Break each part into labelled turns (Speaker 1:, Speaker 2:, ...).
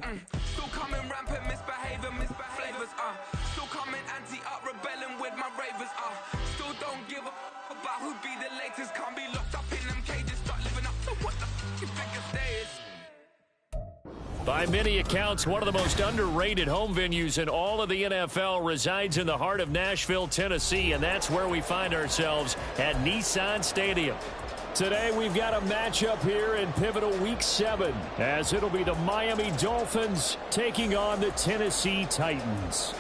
Speaker 1: Still coming rampant, misbehaving, flavors, still coming anti-up, rebelling with my ravers, still don't give a about who be the latest. Can't be locked up in them cages, start living up to what the you think a stay is.
Speaker 2: By many accounts, one of the most underrated home venues in all of the NFL resides in the heart of Nashville, Tennessee, and that's where we find ourselves at Nissan Stadium. Today, we've got a matchup here in pivotal Week 7, as it'll be the Miami Dolphins taking on the Tennessee Titans.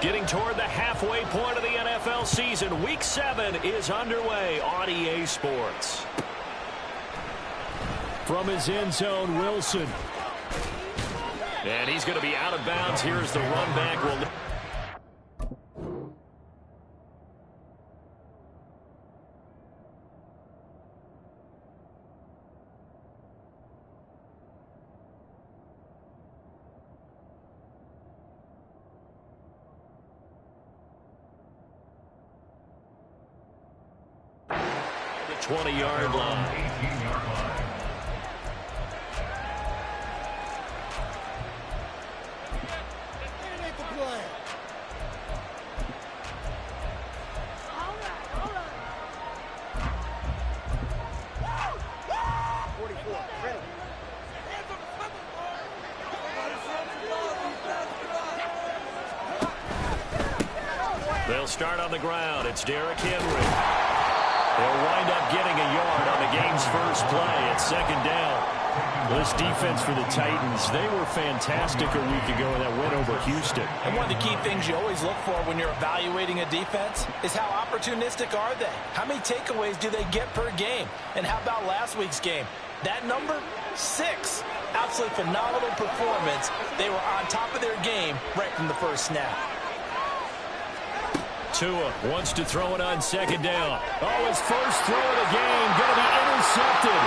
Speaker 2: Getting toward the halfway point of the NFL season, Week 7 is underway on EA Sports. From his end zone, Wilson. And he's going to be out of bounds. Here's the run back. The 20-yard line. They'll start on the ground. It's Derrick Henry. They'll wind up getting a yard on the game's first play. It's second down. This defense for the Titans, they were fantastic a week ago in that win over Houston.
Speaker 3: And one of the key things you always look for when you're evaluating a defense is how opportunistic are they? How many takeaways do they get per game? And how about last week's game? That number, 6. Absolutely phenomenal performance. They were on top of their game right from the first snap.
Speaker 2: Tua wants to throw it on second down. Oh, his first throw of the game going to be intercepted.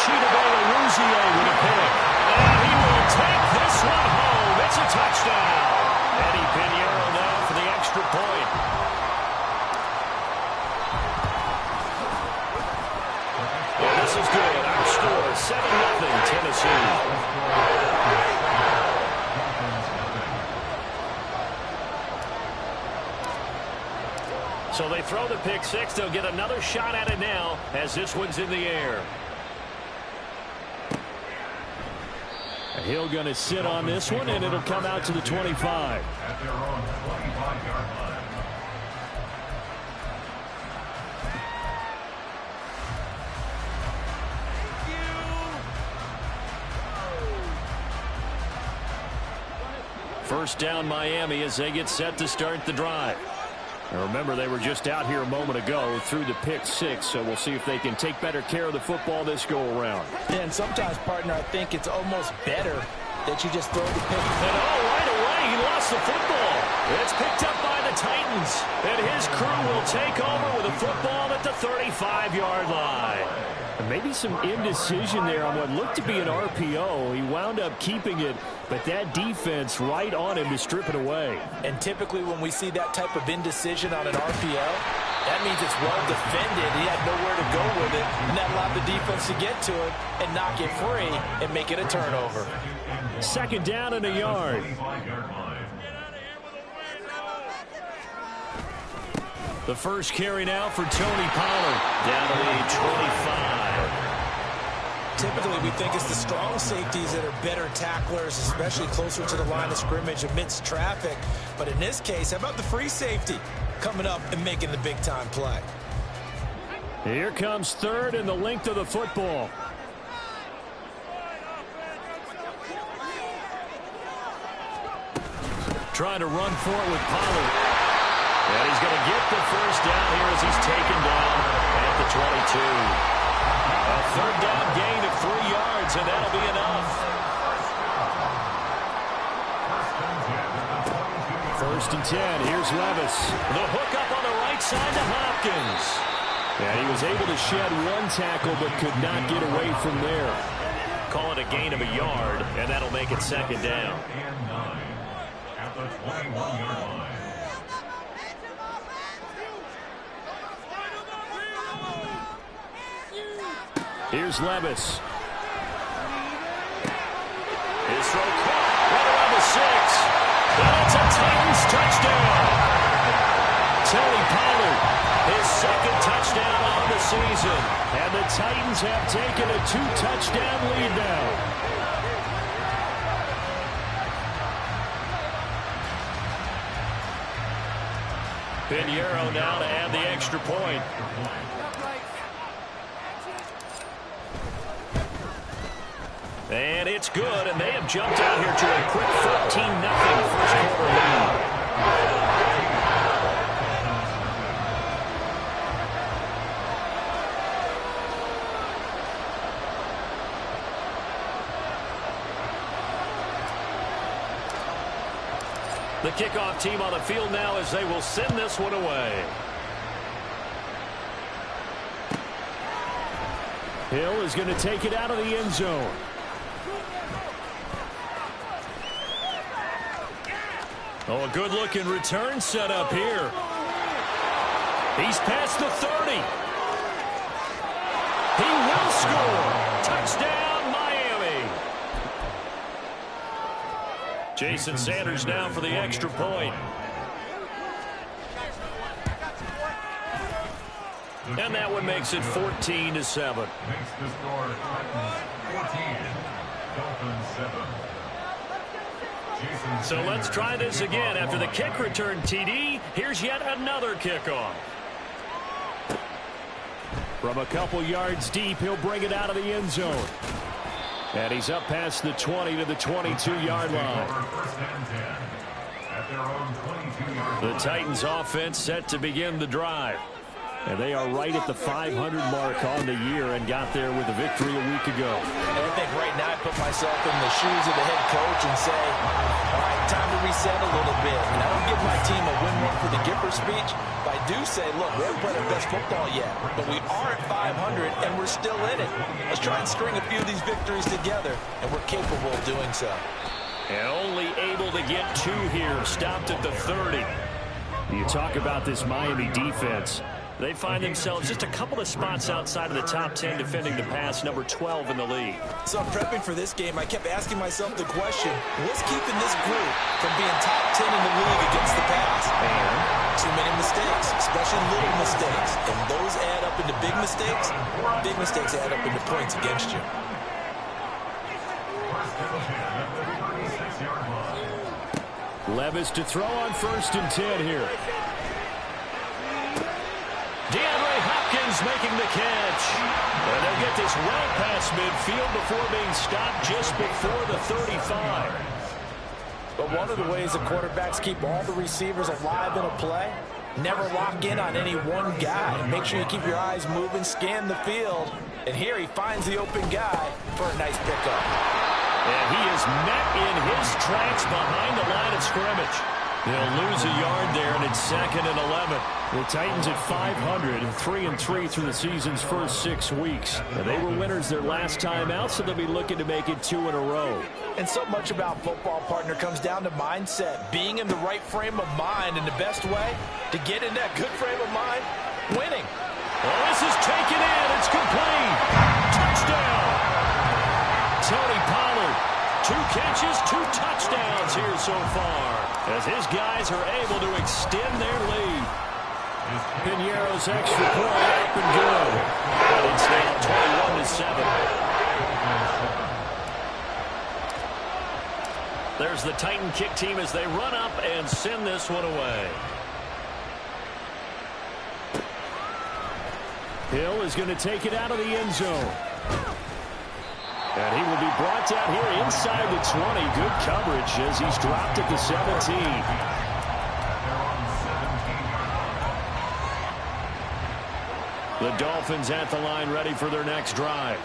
Speaker 2: Chidobe with a pick. And he will take this one home. It's a touchdown. Eddie Pinheiro now for the extra point. And this is good. Our score, 7-0 Tennessee. So they throw the pick six. They'll get another shot at it now as this one's in the air. Hill going to sit on this one, and it'll come out to the 25.
Speaker 4: At their own 25-yard line.
Speaker 2: First down Miami as they get set to start the drive. Now remember, they were just out here a moment ago through the pick six, so we'll see if they can take better care of the football this go around.
Speaker 3: And sometimes, partner, I think it's almost better that you just throw the pick.
Speaker 2: And right away, he lost the football. It's picked up by the Titans, and his crew will take over with a football at the 35-yard line. And maybe some indecision there on what looked to be an RPO. He wound up keeping it, but that defense right on him to strip it away.
Speaker 3: And typically when we see that type of indecision on an RPO, that means it's well defended. He had nowhere to go with it, and that allowed the defense to get to it and knock it free and make it a turnover.
Speaker 2: Second down and a yard. The first carry now for Tony Pollard. Down to the 25.
Speaker 3: Typically, we think it's the strong safeties that are better tacklers, especially closer to the line of scrimmage amidst traffic. But in this case, how about the free safety coming up and making the big-time play?
Speaker 2: Here comes third and the length of the football. Trying to run for it with Pollard. And he's going to get the first down here as he's taken down at the 22. A third down gain of 3 yards, and that'll be enough. First and 10. Here's Levis. The hook up on the right side to Hopkins. And he was able to shed one tackle but could not get away from there. call it a gain of a yard, and that'll make it second down.
Speaker 4: And 9 at the 21-yard line.
Speaker 2: Here's Levis. His throw caught right around the 6. That's a Titans touchdown. Tony Pollard, his second touchdown on the season. And the Titans have taken a 2-touchdown lead now. Pinheiro now to add the extra point. And it's good, and they have jumped out here to a quick 14-0 first quarter lead. The kickoff team on the field now as they will send this one away. Hill is going to take it out of the end zone. Oh, a good-looking return set up here. He's past the 30. He will score. Touchdown, Miami. Jason Sanders now for the extra point. And that one makes it 14-7.
Speaker 4: Makes the score Titans 14, Dolphins 7.
Speaker 2: So let's try this again. After the kick return TD, here's yet another kickoff. From a couple yards deep, he'll bring it out of the end zone. And he's up past the 20 to the 22-yard line. The Titans offense set to begin the drive. And they are right at the 500 mark on the year and got there with a victory a week ago.
Speaker 3: And I think right now I put myself in the shoes of the head coach and say, all right, time to reset a little bit. And I don't give my team a win one for the Gipper speech, but I do say, look, we haven't played our best football yet, but we are at 500 and we're still in it. Let's try and string a few of these victories together, and we're capable of doing so.
Speaker 2: And only able to get 2 here, stopped at the 30. You talk about this Miami defense. They find themselves just a couple of spots outside of the top 10 defending the pass, number 12 in the league.
Speaker 3: So I'm prepping for this game. I kept asking myself the question, what's keeping this group from being top 10 in the league against the pass? And too many mistakes, especially little mistakes. And those add up into big mistakes. Big mistakes add up into points against you.
Speaker 2: Levis to throw on 1st and 10 here. DeAndre Hopkins making the catch. And they'll get this well past midfield before being stopped just before the 35.
Speaker 3: But one of the ways the quarterbacks keep all the receivers alive in a play, never lock in on any one guy. Make sure you keep your eyes moving, scan the field. And here he finds the open guy for a nice pickup.
Speaker 2: And he is met in his tracks behind the line of scrimmage. They'll lose a yard there, and it's 2nd and 11. The Titans at 500, 3-3 through the season's first 6 weeks. And they were winners their last time out, so they'll be looking to make it 2 in a row.
Speaker 3: And so much about football, partner, comes down to mindset. Being in the right frame of mind, and the best way to get in that good frame of mind, winning.
Speaker 2: Well, this is taken in. It's complete. Touchdown. Tony Pollard. 2 catches, 2 touchdowns here so far, as his guys are able to extend their lead. Pinheiro's extra point up and good. And it's now 21-7. There's the Titan kick team as they run up and send this one away. Hill is going to take it out of the end zone. And he will be brought down here inside the 20. Good coverage as he's dropped at the 17. The Dolphins at the line ready for their next drive.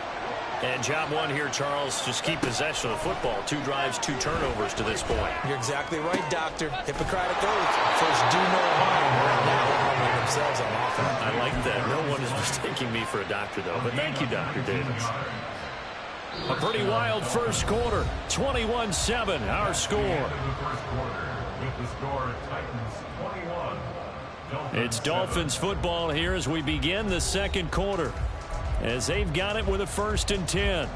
Speaker 2: And job one here, Charles, just keep possession of the football. 2 drives, 2 turnovers to this point.
Speaker 3: You're exactly right, Doctor. Hippocratic oath. First, do no harm. Now harming themselves on offense.
Speaker 2: I like that. No one is mistaking me for a doctor, though. But thank you, Dr. Davis. A pretty wild first quarter. 21-7, our score. It's Dolphins football here as we begin the second quarter, as they've got it with a 1st and 10.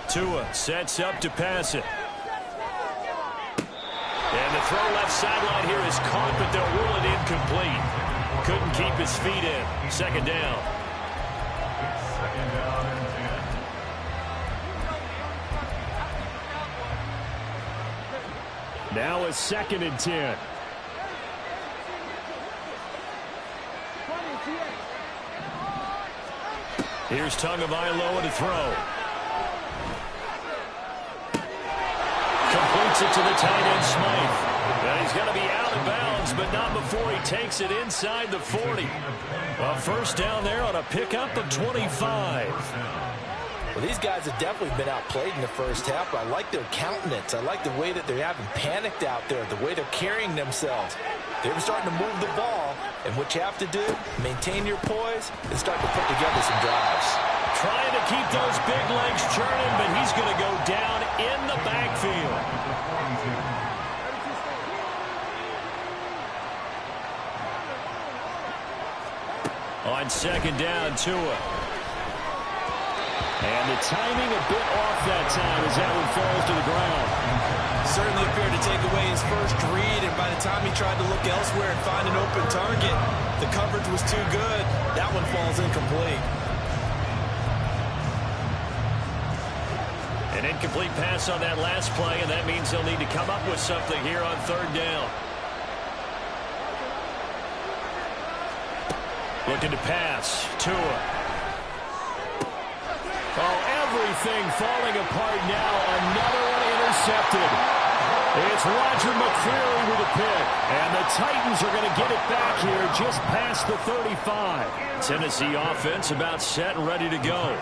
Speaker 2: Tua sets up to pass it. And the throw left sideline here is caught, but they'll rule it incomplete. Couldn't keep his feet in. 2nd down.
Speaker 4: Second down and 10.
Speaker 2: Now a 2nd and 10. Here's Tagovailoa to throw. Completes it to the tight end, Smythe. And he's going to be out of bounds, but not before he takes it inside the 40. A 1st down there on a pickup of 25.
Speaker 3: Well, these guys have definitely been outplayed in the first half, but I like their countenance. I like the way that they haven't panicked out there, the way they're carrying themselves. They're starting to move the ball, and what you have to do, maintain your poise and start to put together some drives.
Speaker 2: Trying to keep those big legs churning, but he's going to go down in the backfield. On 2nd down, Tua. And the timing a bit off that time as that one falls to the ground.
Speaker 3: Certainly appeared to take away his first read, and by the time he tried to look elsewhere and find an open target, the coverage was too good. That one falls incomplete.
Speaker 2: An incomplete pass on that last play, and that means they'll need to come up with something here on 3rd down. Looking to pass. Tua. Oh, everything falling apart now. Another one intercepted. It's Roger McCreary with a pick. And the Titans are going to get it back here just past the 35. Tennessee offense about set and ready to go.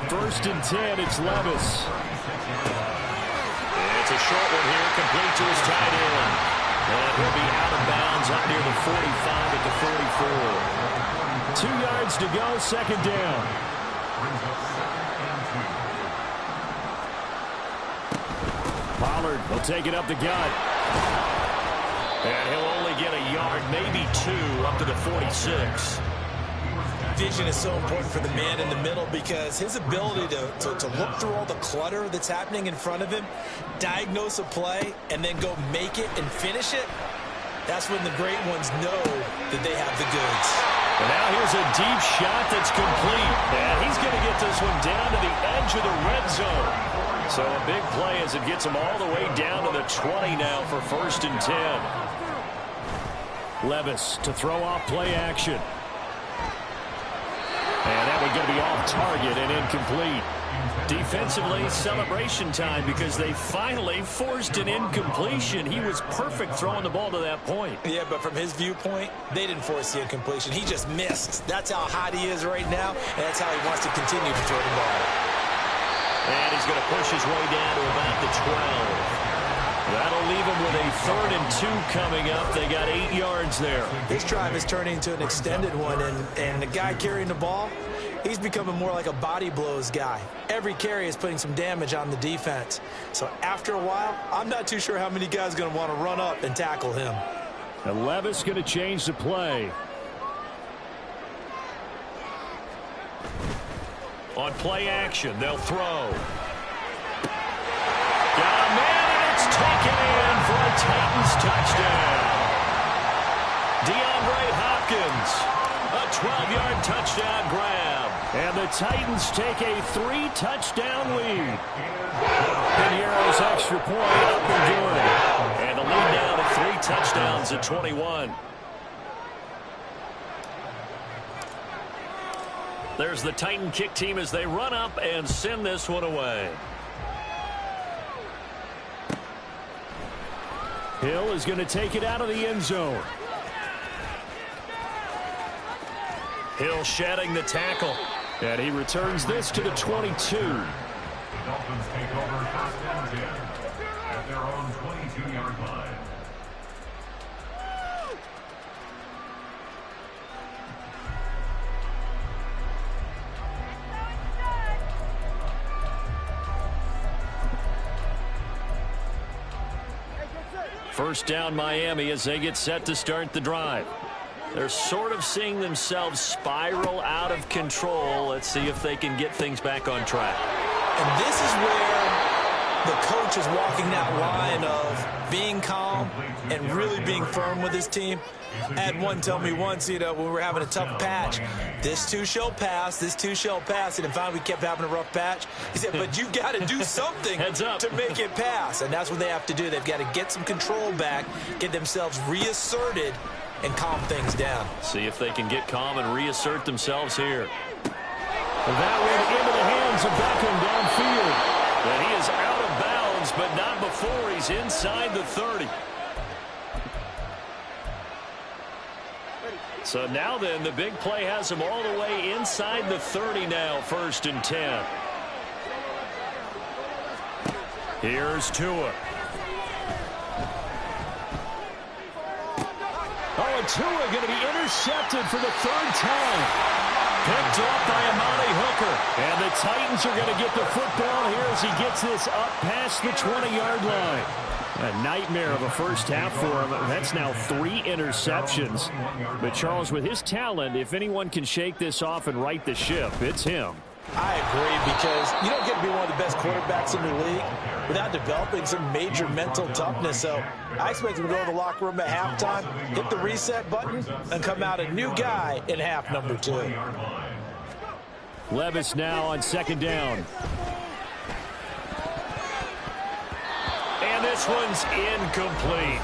Speaker 2: 1st and 10, it's Levis. It's a short one here, complete to his tight end. And he'll be out of bounds up near the 45 at the 44. 2 yards to go, 2nd down. Pollard will take it up the gut. And he'll only get a yard, maybe 2, up to the 46.
Speaker 3: Vision is so important for the man in the middle because his ability to look through all the clutter that's happening in front of him, diagnose a play, and then go make it and finish it, that's when the great ones know that they have the goods.
Speaker 2: And now here's a deep shot that's complete. And he's going to get this one down to the edge of the red zone. So a big play as it gets him all the way down to the 20 now for 1st and 10. Levis to throw off play action. And that one's going to be off target and incomplete. Defensively, celebration time because they finally forced an incompletion. He was perfect throwing the ball to that point.
Speaker 3: Yeah, but from his viewpoint, they didn't force the incompletion. He just missed. That's how hot he is right now, and that's how he wants to continue to throw the ball.
Speaker 2: And he's going to push his way down to about the 12. That'll leave him with a 3rd and 2 coming up. They got 8 yards there.
Speaker 3: This drive is turning into an extended one, and the guy carrying the ball, he's becoming more like a body blows guy. Every carry is putting some damage on the defense. So after a while, I'm not too sure how many guys are going to want to run up and tackle him.
Speaker 2: And Levis going to change the play. On play action, they'll throw. Got a man, and it's taken in for a Titans touchdown. DeAndre Hopkins, a 12-yard touchdown grab. And the Titans take a 3-touchdown lead. Pinheiro's extra point up and good. And the lead now to 3 touchdowns at 21. There's the Titan kick team as they run up and send this one away. Hill is going to take it out of the end zone. Hill shedding the tackle. And he returns this to the 22.
Speaker 4: Dolphins take over 1st and 10 at their own 22-yard line.
Speaker 2: First down Miami as they get set to start the drive. They're sort of seeing themselves spiral out of control. Let's see if they can get things back on track.
Speaker 3: And this is where the coach is walking that line of being calm and really being firm with his team. I had one tell me once, when we were having a tough patch, this too shall pass, this too shall pass. And finally we kept having a rough patch. He said, but you've got to do something to make it pass. And that's what they have to do. They've got to get some control back, get themselves reasserted, and calm things down.
Speaker 2: See if they can get calm and reassert themselves here. That went into the hands of Beckham downfield. And he is out of bounds, but not before he's inside the 30. So now then, the big play has him all the way inside the 30 now, 1st and 10. Here's Tua. Oh, and Tua going to be intercepted for the 3rd time. Picked off by Amani Hooker. And the Titans are going to get the football here as he gets this up past the 20-yard line. A nightmare of a first half for him. That's now 3 interceptions. But, Charles, with his talent, if anyone can shake this off and right the ship, it's him.
Speaker 3: I agree, because you don't get to be one of the best quarterbacks in the league without developing some major mental toughness. So I expect him to go to the locker room at halftime, hit the reset button, and come out a new guy in half number 2.
Speaker 2: Levis now on 2nd down. And this one's incomplete.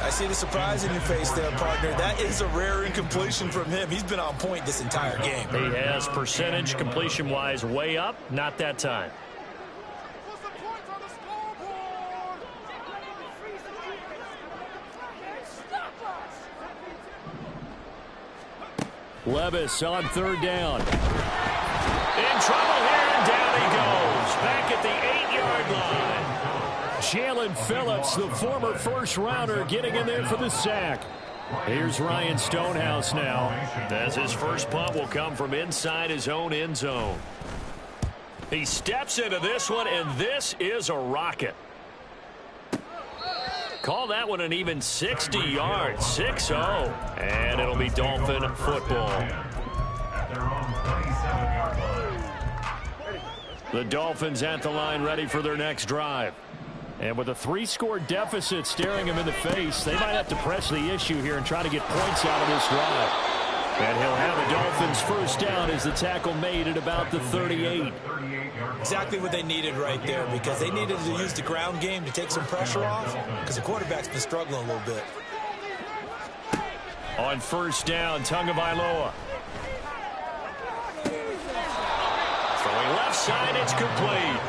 Speaker 3: I see the surprise in your face there, partner. That is a rare incompletion from him. He's been on point this entire game.
Speaker 2: He has percentage completion-wise way up. Not that time. Levis on 3rd down. In trouble here, and down he goes. Back at the 8-yard line. Jalen Phillips, the former first-rounder, getting in there for the sack. Here's Ryan Stonehouse now, as his first punt will come from inside his own end zone. He steps into this one, and this is a rocket. Call that one an even 60 yards, 6-0, and it'll be Dolphin football. The Dolphins at the line, ready for their next drive. And with a 3-score deficit staring him in the face, they might have to press the issue here and try to get points out of this drive. And he'll have the Dolphins first down as the tackle made at about the 38.
Speaker 3: Exactly what they needed right there, because they needed to use the ground game to take some pressure off, because the quarterback's been struggling a little bit.
Speaker 2: On first down, Tagovailoa. Throwing left side, it's complete.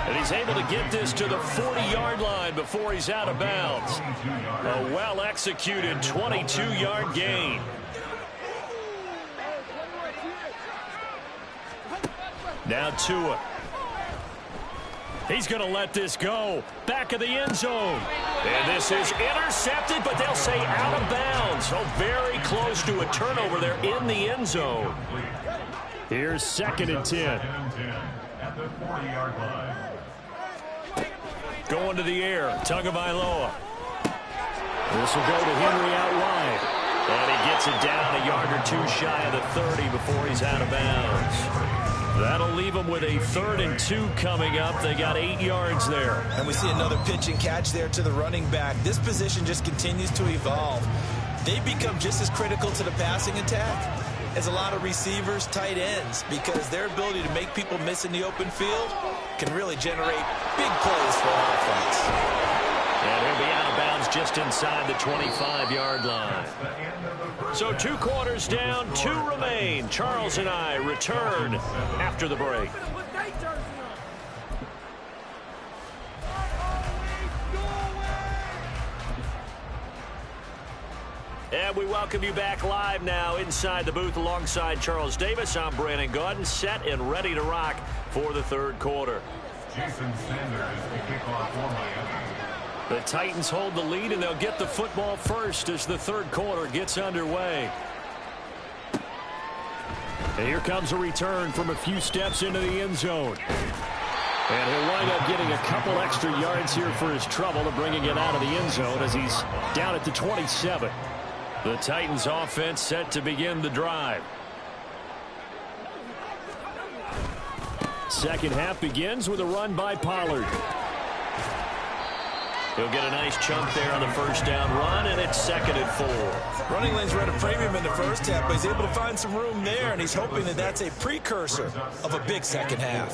Speaker 2: And he's able to get this to the 40-yard line before he's out of bounds. A well-executed 22-yard gain. Now Tua. He's going to let this go. Back of the end zone. And this is intercepted, but they'll say out of bounds. So very close to a turnover there in the end zone. Here's 2nd and 10.
Speaker 4: At the 40-yard line.
Speaker 2: Going to the air, Tagovailoa. This will go to Henry out wide. And he gets it down a yard or 2 shy of the 30 before he's out of bounds. That'll leave them with a 3rd and 2 coming up. They got 8 yards there.
Speaker 3: And we see another pitch and catch there to the running back. This position just continues to evolve. They become just as critical to the passing attack as a lot of receivers, tight ends, because their ability to make people miss in the open field can really generate big plays for offense.
Speaker 2: And he'll be out of bounds just inside the 25-yard line. So 2 quarters down, 2 remain. Charles and I return after the break. And we welcome you back live now inside the booth alongside Charles Davis. I'm Brandon Gaudin, set and ready to rock for the 3rd quarter.
Speaker 4: Jason Sanders to kick off for Miami.
Speaker 2: The Titans hold the lead, and they'll get the football first as the third quarter gets underway. And here comes a return from a few steps into the end zone. And he'll wind up getting a couple extra yards here for his trouble to bringing it out of the end zone as he's down at the 27. The Titans offense set to begin the drive. Second half begins with a run by Pollard. He'll get a nice chunk there on the first down run, and it's 2nd and 4.
Speaker 3: Running lanes were at a premium in the first half, but he's able to find some room there, and he's hoping that that's a precursor of a big second half.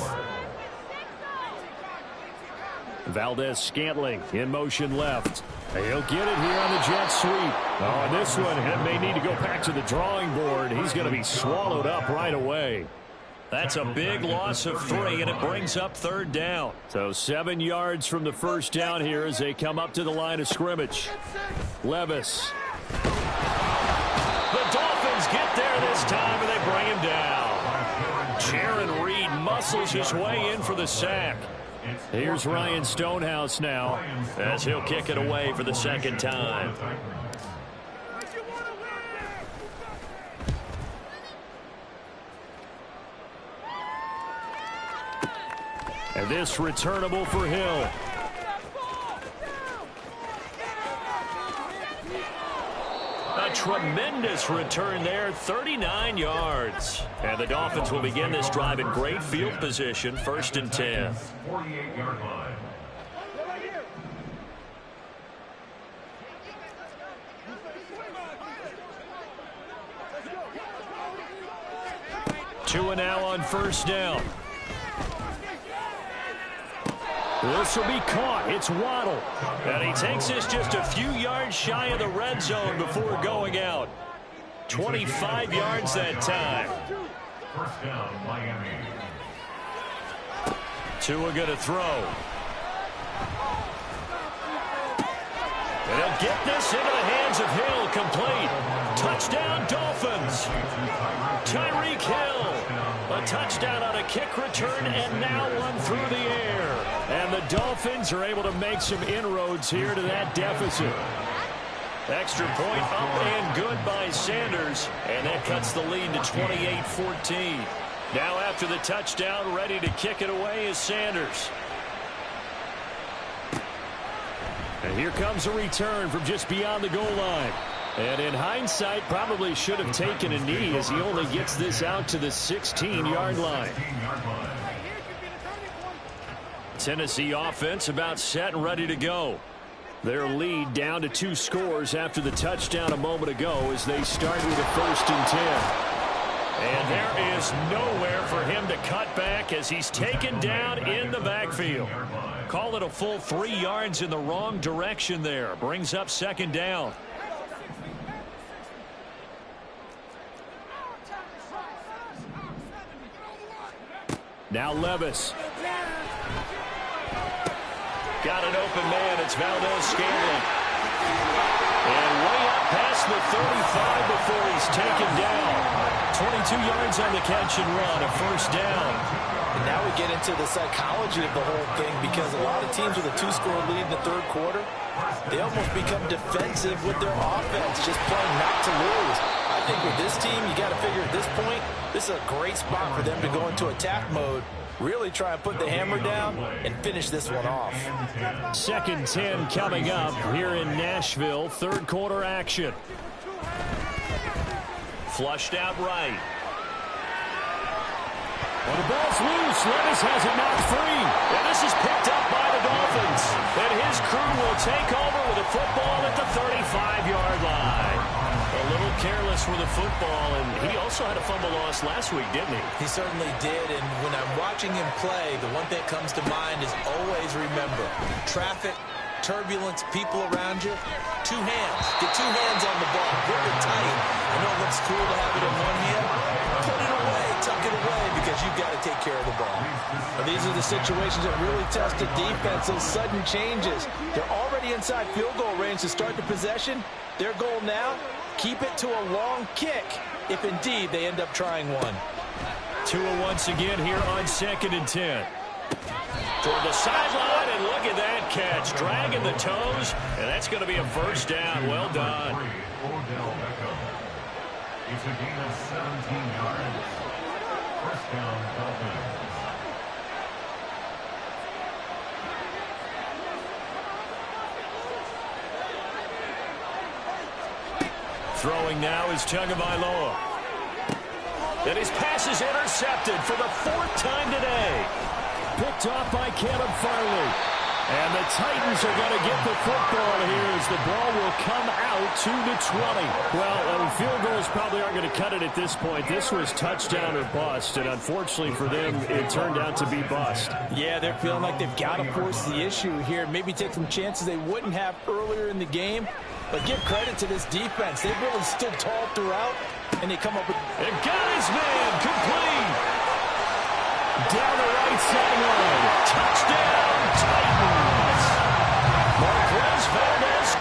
Speaker 2: Valdez-Scantling in motion left. He'll get it here on the jet sweep. Oh, this one may need to go back to the drawing board. He's going to be swallowed up right away. That's a big loss of 3, and it brings up 3rd down. So 7 yards from the first down here as they come up to the line of scrimmage. Levis. The Dolphins get there this time, and they bring him down. Jaron Reed muscles his way in for the sack. Here's Ryan Stonehouse now as he'll kick it away for the second time. And this returnable for Hill. A tremendous return there, 39 yards. And the Dolphins will begin this drive in great field position, 1st and 10.
Speaker 4: 48-yard line.
Speaker 2: Two now on first down. This will be caught. It's Waddle. And he takes this just a few yards shy of the red zone before going out. 25 yards that time.
Speaker 4: First down, Miami.
Speaker 2: Tua going to throw. And he'll get this into the hands of Hill. Complete. Touchdown, Dolphins. Tyreek Hill. A touchdown on a kick return, and now one through the air. And the Dolphins are able to make some inroads here to that deficit. Extra point up and good by Sanders, and that cuts the lead to 28-14. Now after the touchdown, ready to kick it away is Sanders. And here comes a return from just beyond the goal line. And in hindsight, probably should have taken a knee as he only gets this out to the 16-yard line. Tennessee offense about set and ready to go. Their lead down to 2 scores after the touchdown a moment ago as they start with a 1st and 10. And there is nowhere for him to cut back as he's taken down in the backfield. Call it a full 3 yards in the wrong direction there. Brings up 2nd down. Now Levis. Got an open man. It's Valdez-Scantling. And way up past the 35 before he's taken down. 22 yards on the catch and run. A 1st down.
Speaker 3: And now we get into the psychology of the whole thing, because a lot of teams with a 2-score lead in the 3rd quarter, they almost become defensive with their offense, just playing not to lose. I think with this team, you got to figure at this point, this is a great spot for them to go into attack mode, really try and put the hammer down and finish this one off.
Speaker 2: 2nd 10 coming up here in Nashville. 3rd quarter action. Flushed out right. Well, the ball's loose. Levis has it knocked free. And this is picked up by the Dolphins. And his crew will take over with the football at the 35-yard line. A little careless with the football, and he also had a fumble loss last week, didn't he?
Speaker 3: He certainly did, and when I'm watching him play, the one thing that comes to mind is always remember, traffic, turbulence, people around you, 2 hands. Get 2 hands on the ball. Grip it tight. I know it looks cool to have it in one hand. Put it away. Tuck it away, because you've got to take care of the ball. Now, these are the situations that really test the defense, those sudden changes. They're already inside field goal range to start the possession. Their goal now, keep it to a long kick, if indeed they end up trying one.
Speaker 2: Tua once again here on 2nd and 10. Toward the sideline, and look at that catch. Dragging the toes, and that's going to be a first down. Well done.
Speaker 4: It's a gain of 17 yards. First down, Dolphins.
Speaker 2: Throwing now is Tagovailoa. And his pass is intercepted for the 4th time today. Picked off by Caleb Farley. And the Titans are going to get the football here as the ball will come out to the 20. Well, field goals probably aren't going to cut it at this point. This was touchdown or bust, and unfortunately for them, it turned out to be bust.
Speaker 3: Yeah, they're feeling like they've got to force the issue here. Maybe take some chances they wouldn't have earlier in the game. But give credit to this defense. They've really stood tall throughout, and they come up with...
Speaker 2: And got his man complete. Down the right sideline. Touchdown, Titans. Marquez Valdez.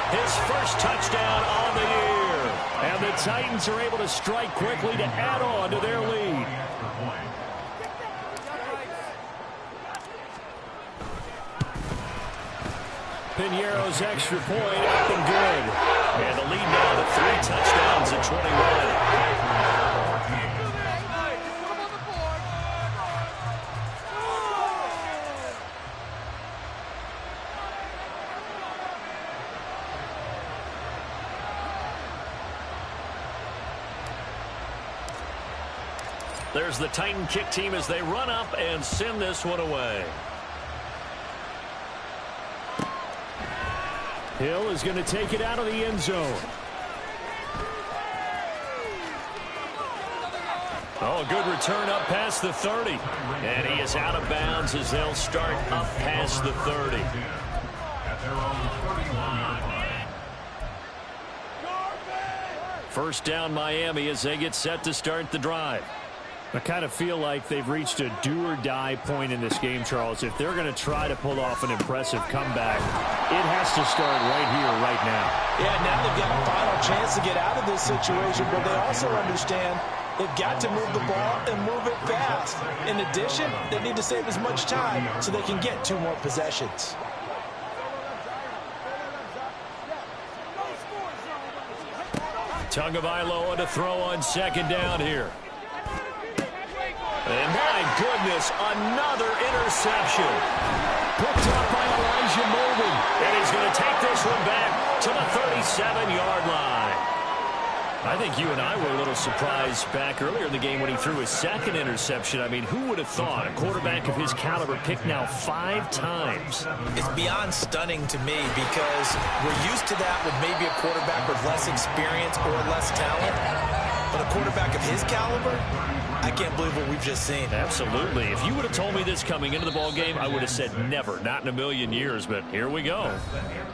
Speaker 2: His first touchdown on the year. And the Titans are able to strike quickly to add on to their lead. Pinheiro's extra point up and good. And the lead now to 3 touchdowns at 21. There's the Titan kick team as they run up and send this one away. Hill is going to take it out of the end zone. Oh, a good return up past the 30. And he is out of bounds as they'll start up past the 30. First down Miami as they get set to start the drive. I kind of feel like they've reached a do-or-die point in this game, Charles. If they're going to try to pull off an impressive comeback, it has to start right here, right now.
Speaker 3: Yeah, now they've got a final chance to get out of this situation, but they also understand they've got to move the ball and move it fast. In addition, they need to save as much time so they can get 2 more possessions.
Speaker 2: Tagovailoa to throw on second down here. And my goodness, another interception. Picked up by Elijah Molden. And he's going to take this one back to the 37-yard line. I think you and I were a little surprised back earlier in the game when he threw his second interception. I mean, who would have thought a quarterback of his caliber picked now 5 times?
Speaker 3: It's beyond stunning to me because we're used to that with maybe a quarterback with less experience or less talent. But a quarterback of his caliber, I can't believe what we've just seen.
Speaker 2: Absolutely. If you would have told me this coming into the ball game, I would have said never, not in a million years, but here we go.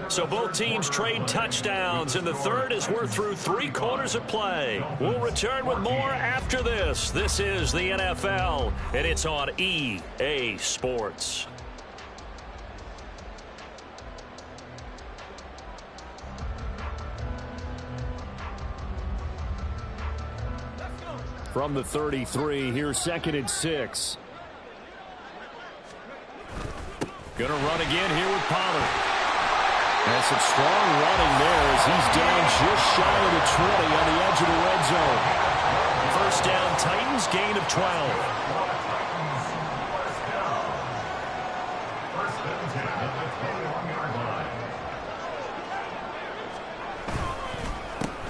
Speaker 2: So both teams trade touchdowns, and the third as we're through 3 quarters of play. We'll return with more after this. This is the NFL, and it's on EA Sports. From the 33, here's 2nd and 6. Gonna run again here with Pollard. And some strong running there as he's down just shy of the 20 on the edge of the red zone. First down, Titans, gain of 12.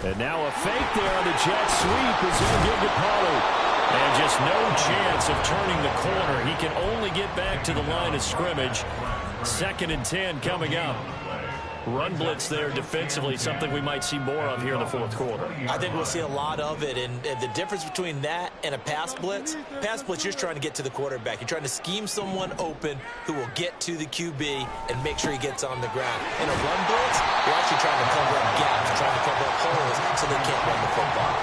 Speaker 2: And now a fake there on the jet sweep is going to give to Pollard. And just no chance of turning the corner. He can only get back to the line of scrimmage. 2nd and 10 coming up. Run blitz there defensively, something we might see more of here in the fourth quarter.
Speaker 3: I think we'll see a lot of it, and the difference between that and a pass blitz, you're just trying to get to the quarterback. You're trying to scheme someone open who will get to the QB and make sure he gets on the ground. In a run blitz, you're actually trying to cover up gaps, trying to cover up holes so they can't run the football.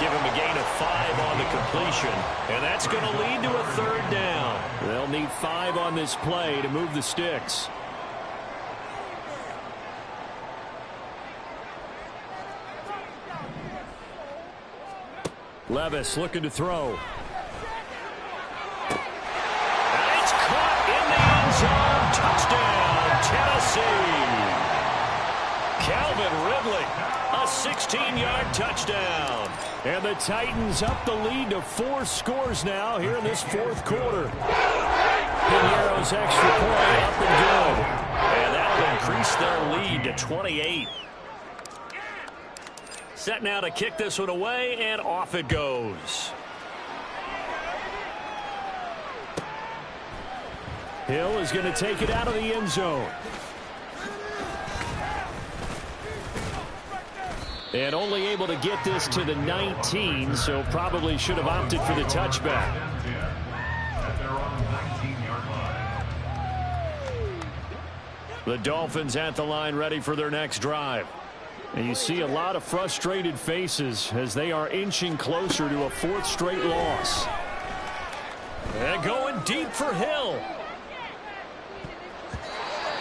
Speaker 2: Give him a gain of 5 on the completion, and that's going to lead to a third down. They'll need 5 on this play to move the sticks. Levis looking to throw. And it's caught in the end zone. Touchdown, Tennessee. Calvin Ridley, a 16-yard touchdown. And the Titans up the lead to 4 scores now here in this fourth quarter. Pinero's extra point up and good. And that'll increase their lead to 28. Set now to kick this one away, and off it goes. Hill is going to take it out of the end zone. And only able to get this to the 19, so probably should have opted for the touchback. The Dolphins at the line ready for their next drive. And you see a lot of frustrated faces as they are inching closer to a 4th straight loss. And going deep for Hill.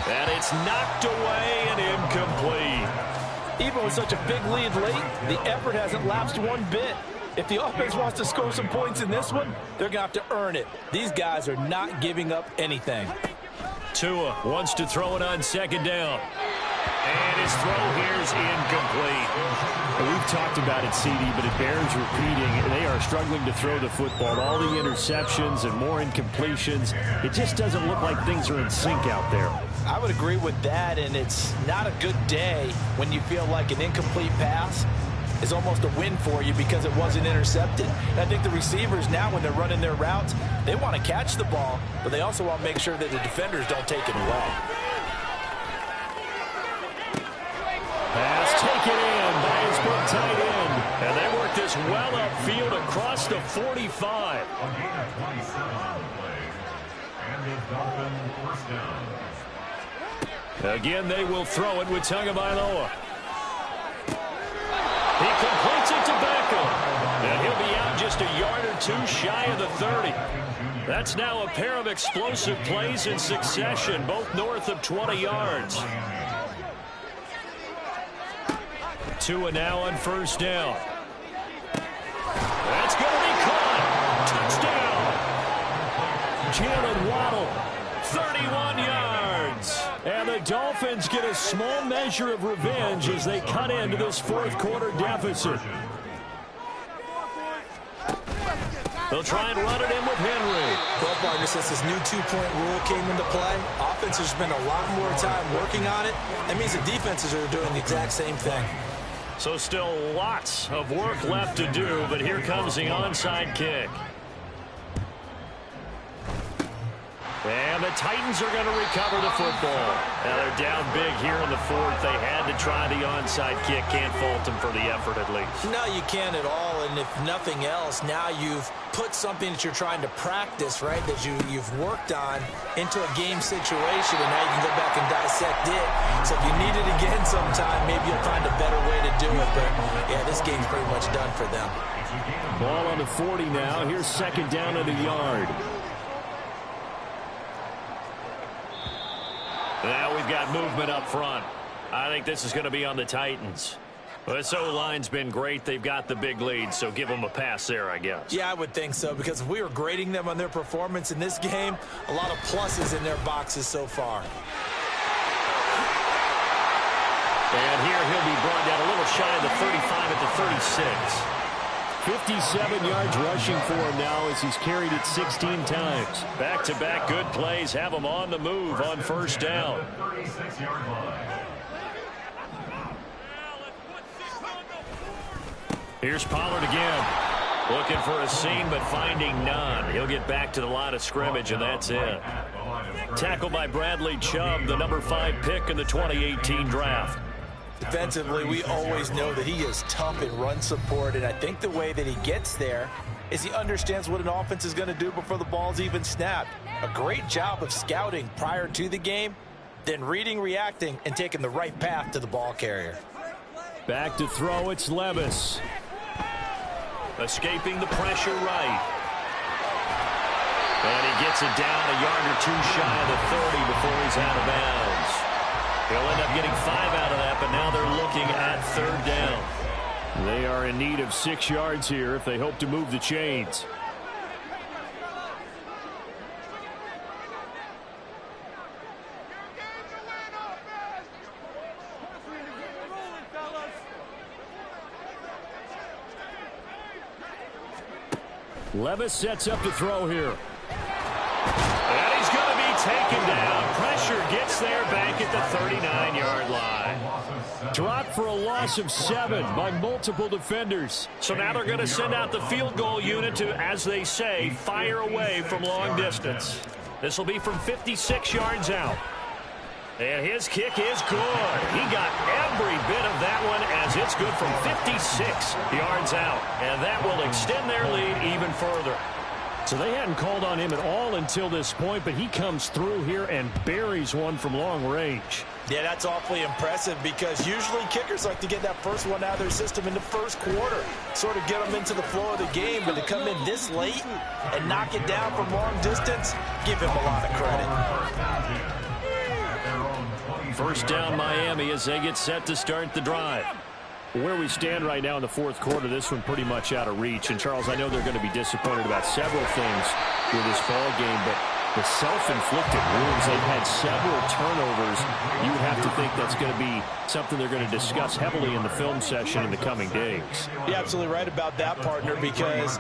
Speaker 2: And it's knocked away and incomplete.
Speaker 3: Even with such a big lead late, the effort hasn't lapsed one bit. If the offense wants to score some points in this one, they're going to have to earn it. These guys are not giving up anything.
Speaker 2: Tua wants to throw it on second down. And his throw here is incomplete. We've talked about it, CD, but it bears repeating. They are struggling to throw the football. All the interceptions and more incompletions. It just doesn't look like things are in sync out there.
Speaker 3: I would agree with that, and it's not a good day when you feel like an incomplete pass is almost a win for you because it wasn't intercepted. And I think the receivers now, when they're running their routes, they want to catch the ball, but they also want to make sure that the defenders don't take it away.
Speaker 2: Pass taken in by his big tight end. And they work this well upfield across the 45.
Speaker 4: A gain of 27 on the play. And the Dolphin first down.
Speaker 2: Again, they will throw it with Tagovailoa. He completes it to Beckham. And he'll be out just a yard or 2 shy of the 30. That's now a pair of explosive plays in succession, both north of 20 yards. Tua now on first down. That's going to be caught. Touchdown. Jalen Waddle, 31 yards. And the Dolphins get a small measure of revenge as they cut into this fourth quarter deficit. They'll try and run it in with Henry.
Speaker 3: Well, partner, since this new 2-point rule came into play, offense has spent a lot more time working on it. That means the defenses are doing the exact same thing.
Speaker 2: So still lots of work left to do, but here comes the onside kick. And the Titans are going to recover the football. Now they're down big here in the fourth. They had to try the onside kick. Can't fault them for the effort at least.
Speaker 3: No, you can't at all. And if nothing else, now you've put something that you're trying to practice, right, that you've worked on into a game situation, and now you can go back and dissect it. So if you need it again sometime, maybe you'll find a better way to do it. But, yeah, this game's pretty much done for them.
Speaker 2: Ball on the 40 now. Here's second down at a yard. Now we've got movement up front. I think this is going to be on the Titans. This O-line's been great. They've got the big lead, so give them a pass there, I guess.
Speaker 3: Yeah, I would think so, because if we were grading them on their performance in this game, a lot of pluses in their boxes so far.
Speaker 2: And here he'll be brought down a little shy of the 35 at the 36. 57 yards rushing for him now as he's carried it 16 times. Back-to-back good plays have him on the move on first down.
Speaker 4: 36-yard line.
Speaker 2: Here's Pollard again. Looking for a seam, but finding none. He'll get back to the line of scrimmage, and that's it. Tackled by Bradley Chubb, the number 5 pick in the 2018 draft.
Speaker 3: Defensively, we always know that he is tough in run support, and I think the way that he gets there is he understands what an offense is going to do before the ball's even snapped. A great job of scouting prior to the game, then reading, reacting, and taking the right path to the ball carrier.
Speaker 2: Back to throw, it's Levis. Escaping the pressure right. And he gets it down a yard or two shy of the 30 before he's out of bounds. He'll end up getting 5 out of that, but now they're looking at 3rd down. They are in need of 6 yards here if they hope to move the chains. Levis sets up to throw here. And he's going to be taken down. Pressure gets there back at the 39-yard line. Dropped for a loss of 7 by multiple defenders. So now they're going to send out the field goal unit to, as they say, fire away from long distance. This will be from 56 yards out. And his kick is good. He got every bit of that one as it's good from 56 yards out. And that will extend their lead even further. So they hadn't called on him at all until this point, but he comes through here and buries one from long range.
Speaker 3: Yeah, that's awfully impressive because usually kickers like to get that first one out of their system in the first quarter, sort of get them into the flow of the game, but to come in this late and knock it down from long distance, give him a lot of credit.
Speaker 2: First down Miami as they get set to start the drive. Where we stand right now in the 4th quarter, this one pretty much out of reach. And, Charles, I know they're going to be disappointed about several things with this ball game, but the self-inflicted wounds, they've had several turnovers. You have to think that's going to be something they're going to discuss heavily in the film session in the coming days.
Speaker 3: You're absolutely right about that, partner, because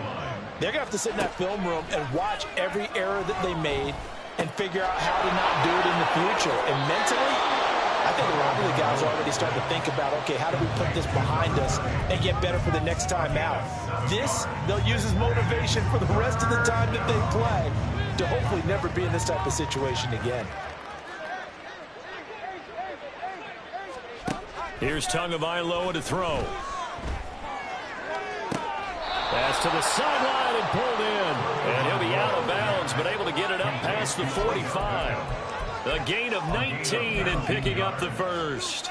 Speaker 3: they're going to have to sit in that film room and watch every error that they made and figure out how to not do it in the future. And mentally, I think a lot of the guys are already starting to think about, okay, how do we put this behind us and get better for the next time out? This, they'll use as motivation for the rest of the time that they play to hopefully never be in this type of situation again.
Speaker 2: Here's Tagovailoa to throw. Pass to the sideline and pulled in. And he'll be out of bounds, but able to get it up past the 45. A gain of 19 and picking up the first.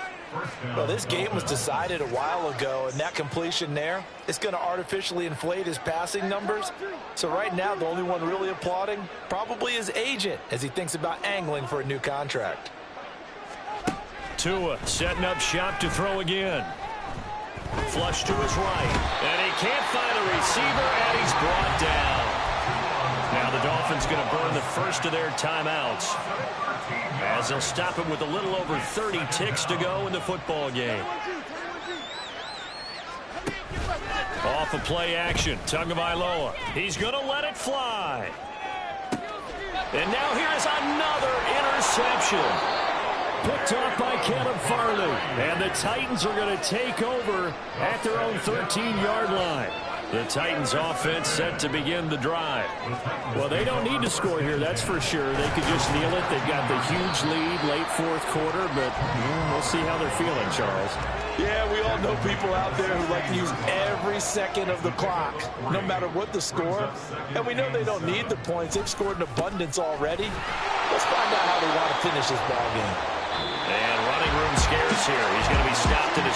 Speaker 3: Well, this game was decided a while ago, and that completion there is going to artificially inflate his passing numbers. So right now, the only one really applauding probably his agent as he thinks about angling for a new contract.
Speaker 2: Tua setting up shop to throw again. Flush to his right. And he can't find a receiver, and he's brought down. Now the Dolphins going to burn the first of their timeouts as they'll stop him with a little over 30 ticks to go in the football game. Off of play action, Tagovailoa. He's going to let it fly. And now here is another interception. Picked off by Caleb Farley. And the Titans are going to take over at their own 13-yard line. The Titans offense set to begin the drive. Well, they don't need to score here, that's for sure. They could just kneel it. They've got the huge lead late 4th quarter, but we'll see how they're feeling, Charles.
Speaker 3: Yeah, we all know people out there who like to use every second of the clock, no matter what the score. And we know they don't need the points. They've scored in abundance already. Let's find out how they want to finish this ball game.
Speaker 2: And running room scarce here. He's going to be stopped at his